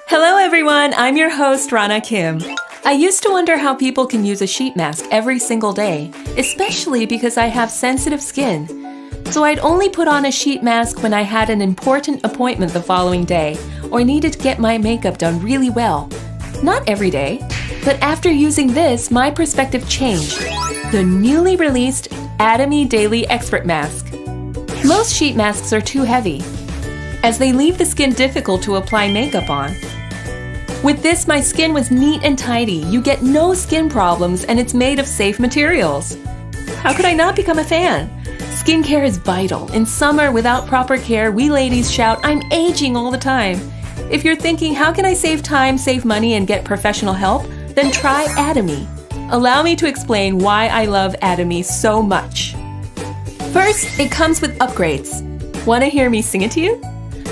Hello everyone, I'm your host Rana Kim. I used to wonder how people can use a sheet mask every single day, especially because I have sensitive skin. So I'd only put on a sheet mask when I had an important appointment the following day or needed to get my makeup done really well. Not every day, but after using this, my perspective changed. The newly released Atomy Daily Expert Mask. Most sheet masks are too heavy, as they leave the skin difficult to apply makeup on. With this, my skin was neat and tidy. You get no skin problems and it's made of safe materials. How could I not become a fan? Skincare is vital. In summer, without proper care, we ladies shout, "I'm aging" all the time. If you're thinking, how can I save time, save money, and get professional help? Then try Atomy. Allow me to explain why I love Atomy so much. First, it comes with upgrades. Want to hear me sing it to you?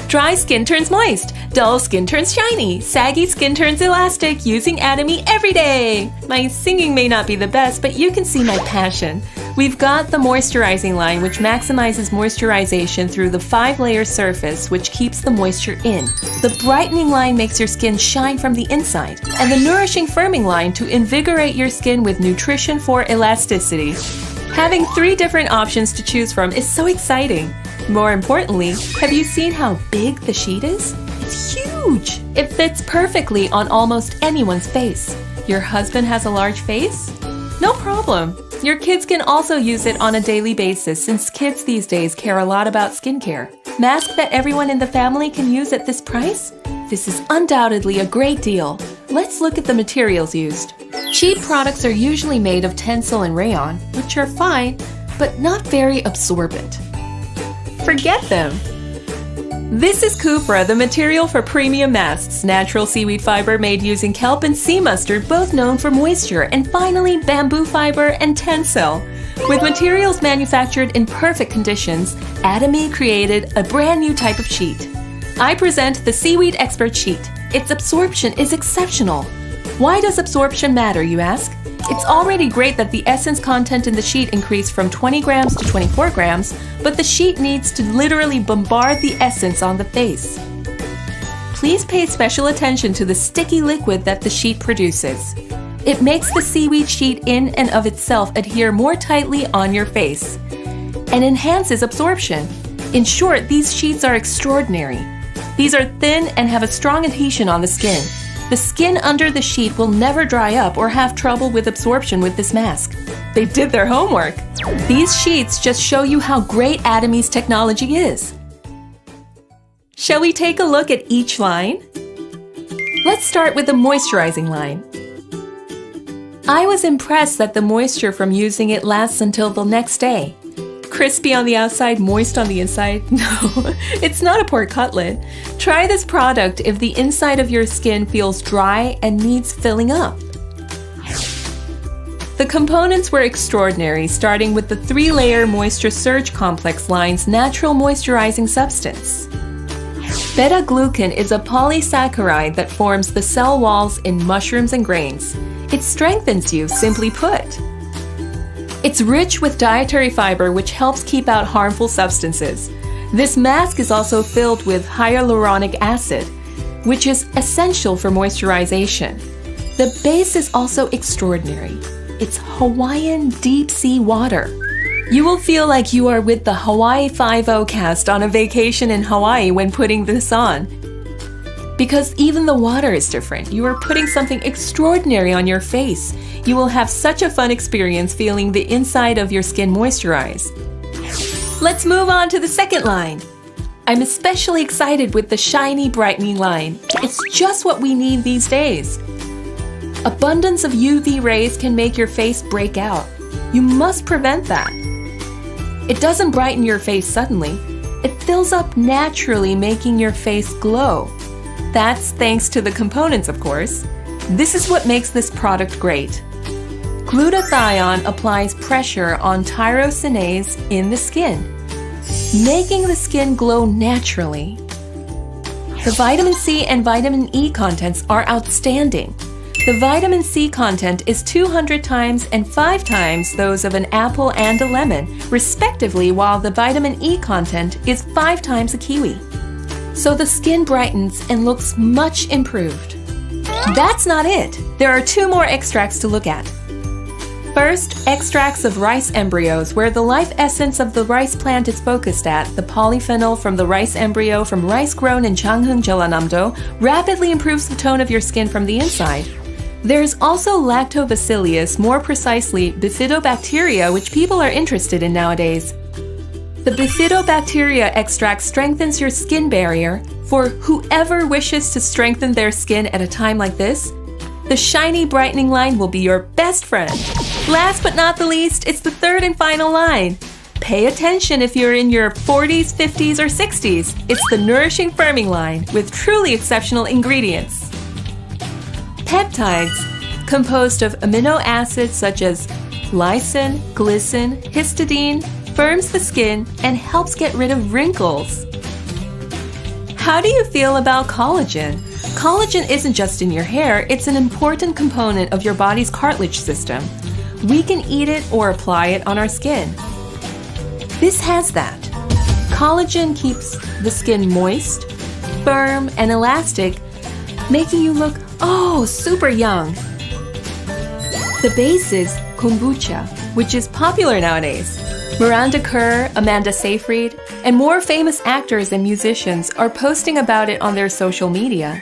Dry skin turns moist, dull skin turns shiny, saggy skin turns elastic using Atomy every day. My singing may not be the best, but you can see my passion. We've got the moisturizing line, which maximizes moisturization through the 5-layer surface, which keeps the moisture in. The brightening line makes your skin shine from the inside, and the nourishing firming line to invigorate your skin with nutrition for elasticity. Having 3 different options to choose from is so exciting. More importantly, have you seen how big the sheet is? It's huge! It fits perfectly on almost anyone's face. Your husband has a large face? No problem. Your kids can also use it on a daily basis since kids these days care a lot about skincare. Mask that everyone in the family can use at this price? This is undoubtedly a great deal. Let's look at the materials used. Cheap products are usually made of tencel and rayon, which are fine, but not very absorbent. Forget them. This is cupra, the material for premium masks, natural seaweed fiber made using kelp and sea mustard, both known for moisture, and finally bamboo fiber and tencel. With materials manufactured in perfect conditions, Atomy created a brand new type of sheet. I present the Seaweed Expert Sheet. Its absorption is exceptional. Why does absorption matter, you ask? It's already great that the essence content in the sheet increased from 20 grams to 24 grams, but the sheet needs to literally bombard the essence on the face. Please pay special attention to the sticky liquid that the sheet produces. It makes the seaweed sheet in and of itself adhere more tightly on your face and enhances absorption. In short, these sheets are extraordinary. These are thin and have a strong adhesion on the skin. The skin under the sheet will never dry up or have trouble with absorption with this mask. They did their homework. These sheets just show you how great Atomy's technology is. Shall we take a look at each line? Let's start with the moisturizing line. I was impressed that the moisture from using it lasts until the next day. Crispy on the outside, moist on the inside? No, it's not a pork cutlet. Try this product if the inside of your skin feels dry and needs filling up. The components were extraordinary, starting with the 3-layer Moisture Surge Complex line's natural moisturizing substance. Beta-glucan is a polysaccharide that forms the cell walls in mushrooms and grains. It strengthens you, simply put. It's rich with dietary fiber, which helps keep out harmful substances. This mask is also filled with hyaluronic acid, which is essential for moisturization. The base is also extraordinary. It's Hawaiian deep sea water. You will feel like you are with the Hawaii 5-0 cast on a vacation in Hawaii when putting this on. Because even the water is different. You are putting something extraordinary on your face. You will have such a fun experience feeling the inside of your skin moisturize. Let's move on to the second line. I'm especially excited with the shiny brightening line. It's just what we need these days. Abundance of UV rays can make your face break out. You must prevent that. It doesn't brighten your face suddenly. It fills up naturally, making your face glow. That's thanks to the components, of course. This is what makes this product great. Glutathione applies pressure on tyrosinase in the skin, making the skin glow naturally. The vitamin C and vitamin E contents are outstanding. The vitamin C content is 200 times and 5 times those of an apple and a lemon, respectively, while the vitamin E content is 5 times a kiwi. so the skin brightens and looks much improved. That's not it. There are 2 more extracts to look at. First, extracts of rice embryos, where the life essence of the rice plant is focused at. The polyphenol from the rice embryo from rice grown in Changhung, Jeollanam-do, rapidly improves the tone of your skin from the inside. There's also lactobacillus, more precisely bifidobacteria, which people are interested in nowadays. The bifidobacteria extract strengthens your skin barrier. For whoever wishes to strengthen their skin at a time like this, the shiny brightening line will be your best friend. Last but not the least, it's the 3rd and final line. Pay attention if you're in your 40s, 50s, or 60s. It's the nourishing firming line with truly exceptional ingredients. Peptides, composed of amino acids such as lysine, glycine, histidine, firms the skin and helps get rid of wrinkles. How do you feel about collagen? Collagen isn't just in your hair, it's an important component of your body's cartilage system. We can eat it or apply it on our skin. This has that. Collagen keeps the skin moist, firm, and elastic, making you look, super young. The base is kombucha, which is popular nowadays. Miranda Kerr, Amanda Seyfried, and more famous actors and musicians are posting about it on their social media.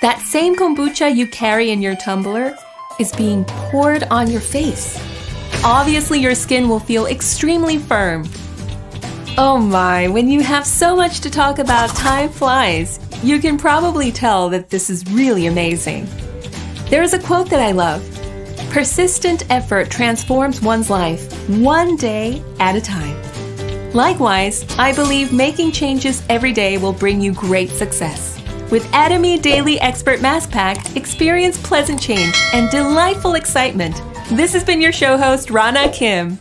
That same kombucha you carry in your tumbler is being poured on your face. Obviously, your skin will feel extremely firm. Oh my, when you have so much to talk about, time flies. You can probably tell that this is really amazing. There is a quote that I love. Persistent effort transforms one's life, one day at a time. Likewise, I believe making changes every day will bring you great success. With Atomy Daily Expert Mask Pack, experience pleasant change and delightful excitement. This has been your show host, Rana Kim.